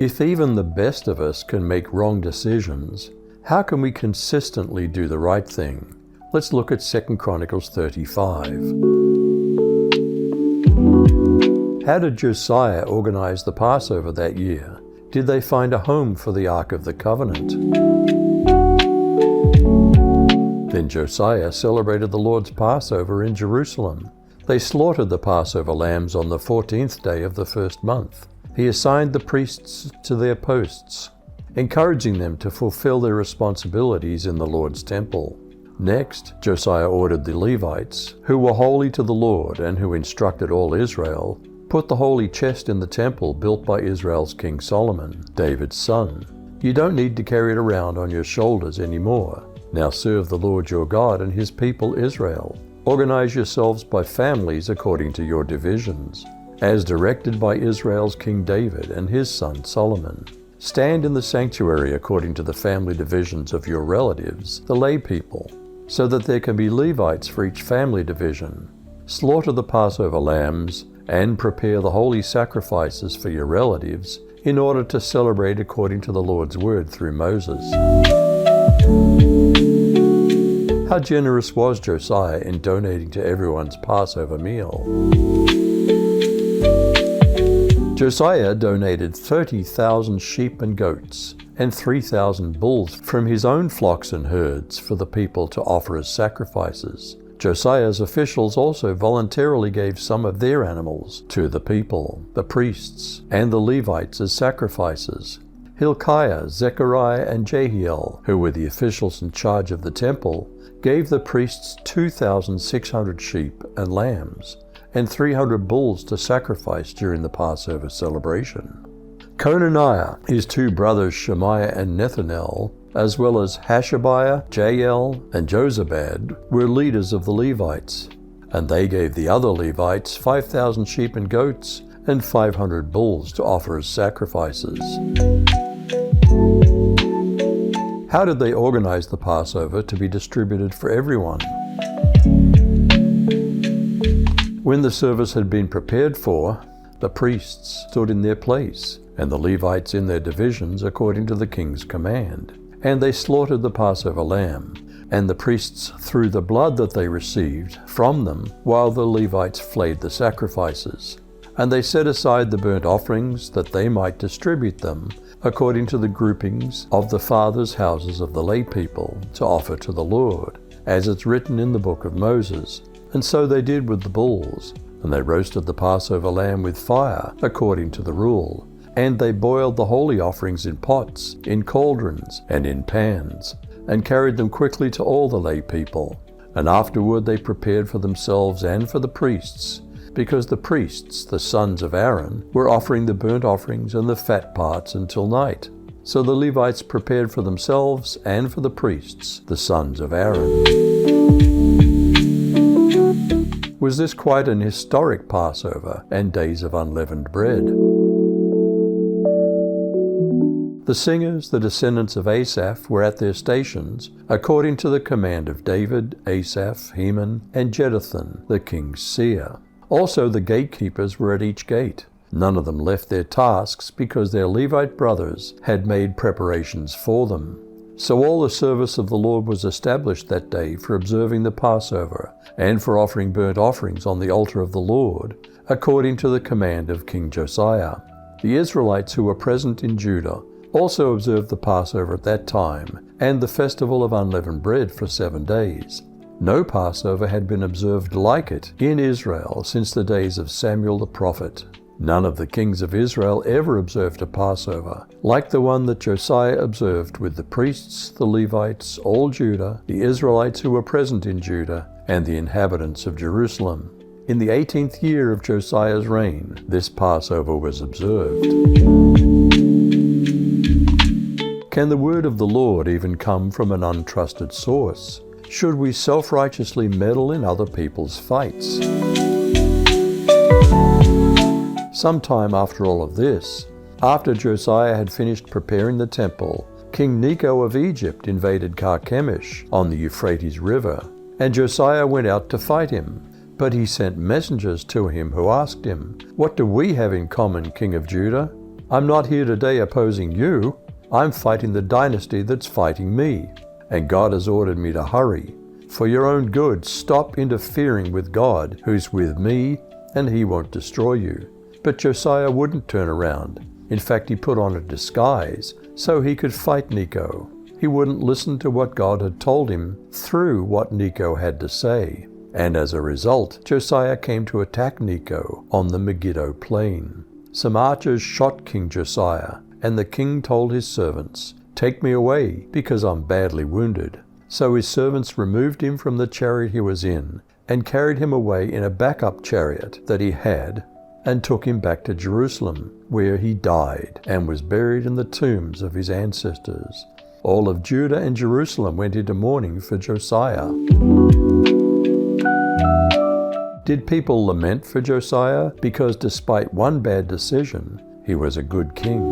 If even the best of us can make wrong decisions, how can we consistently do the right thing? Let's look at 2 Chronicles 35. How did Josiah organize the Passover that year? Did they find a home for the Ark of the Covenant? Then Josiah celebrated the Lord's Passover in Jerusalem. They slaughtered the Passover lambs on the 14th day of the first month. He assigned the priests to their posts, encouraging them to fulfill their responsibilities in the Lord's temple. Next, Josiah ordered the Levites, who were holy to the Lord and who instructed all Israel, put the holy chest in the temple built by Israel's King Solomon, David's son. You don't need to carry it around on your shoulders anymore. Now serve the Lord your God and his people Israel. Organize yourselves by families according to your divisions, as directed by Israel's King David and his son Solomon. Stand in the sanctuary according to the family divisions of your relatives, the lay people, so that there can be Levites for each family division. Slaughter the Passover lambs and prepare the holy sacrifices for your relatives in order to celebrate according to the Lord's word through Moses. How generous was Josiah in donating to everyone's Passover meal? Josiah donated 30,000 sheep and goats and 3,000 bulls from his own flocks and herds for the people to offer as sacrifices. Josiah's officials also voluntarily gave some of their animals to the people, the priests, and the Levites as sacrifices. Hilkiah, Zechariah, and Jehiel, who were the officials in charge of the temple, gave the priests 2,600 sheep and lambs, and 300 bulls to sacrifice during the Passover celebration. Conaniah, his two brothers Shemaiah and Nethanel, as well as Hashabiah, Jael, and Jozabad, were leaders of the Levites, and they gave the other Levites 5,000 sheep and goats and 500 bulls to offer as sacrifices. How did they organize the Passover to be distributed for everyone? When the service had been prepared for, the priests stood in their place, and the Levites in their divisions according to the king's command. And they slaughtered the Passover lamb, and the priests threw the blood that they received from them, while the Levites flayed the sacrifices. And they set aside the burnt offerings that they might distribute them according to the groupings of the fathers' houses of the lay people to offer to the Lord, as it's written in the book of Moses. And so they did with the bulls, and they roasted the Passover lamb with fire according to the rule. And they boiled the holy offerings in pots, in cauldrons, and in pans, and carried them quickly to all the lay people. And afterward they prepared for themselves and for the priests, because the priests, the sons of Aaron, were offering the burnt offerings and the fat parts until night. So the Levites prepared for themselves and for the priests, the sons of Aaron. Was this quite an historic Passover and days of unleavened bread? The singers, the descendants of Asaph, were at their stations, according to the command of David, Asaph, Heman, and Jeduthun, the king's seer. Also the gatekeepers were at each gate. None of them left their tasks because their Levite brothers had made preparations for them. So all the service of the Lord was established that day for observing the Passover and for offering burnt offerings on the altar of the Lord, according to the command of King Josiah. The Israelites who were present in Judah also observed the Passover at that time and the festival of unleavened bread for 7 days. No Passover had been observed like it in Israel since the days of Samuel the prophet. None of the kings of Israel ever observed a Passover like the one that Josiah observed with the priests, the Levites, all Judah, the Israelites who were present in Judah, and the inhabitants of Jerusalem. In the 18th year of Josiah's reign, this Passover was observed. Can the word of the Lord even come from an untrusted source? Should we self-righteously meddle in other people's fights? Sometime after all of this, after Josiah had finished preparing the temple, King Necho of Egypt invaded Carchemish on the Euphrates River, and Josiah went out to fight him. But he sent messengers to him who asked him, "What do we have in common, King of Judah?" I'm not here today opposing you. I'm fighting the dynasty that's fighting me. And God has ordered me to hurry. For your own good, stop interfering with God, who's with me, and he won't destroy you. But Josiah wouldn't turn around. In fact, he put on a disguise so he could fight Necho. He wouldn't listen to what God had told him through what Necho had to say. And as a result, Josiah came to attack Necho on the Megiddo plain. Some archers shot King Josiah, and the king told his servants, "Take me away, because I'm badly wounded." So his servants removed him from the chariot he was in, and carried him away in a backup chariot that he had, and took him back to Jerusalem, where he died and was buried in the tombs of his ancestors. All of Judah and Jerusalem went into mourning for Josiah. Did people lament for Josiah? Because despite one bad decision, he was a good king.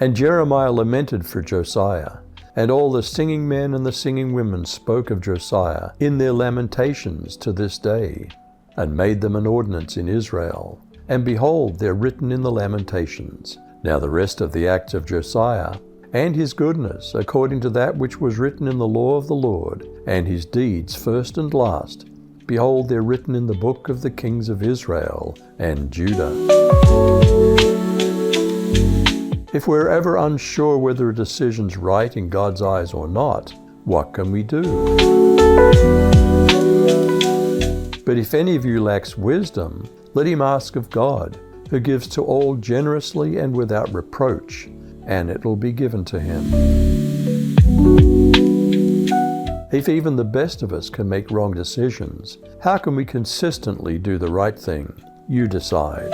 And Jeremiah lamented for Josiah, and all the singing men and the singing women spoke of Josiah in their lamentations to this day, and made them an ordinance in Israel. And behold, they're written in the Lamentations. Now the rest of the acts of Josiah, and his goodness, according to that which was written in the law of the Lord, and his deeds first and last, behold, they're written in the book of the kings of Israel and Judah. If we're ever unsure whether a decision's right in God's eyes or not, what can we do? But if any of you lacks wisdom, let him ask of God, who gives to all generously and without reproach, and it will be given to him. If even the best of us can make wrong decisions, how can we consistently do the right thing? You decide.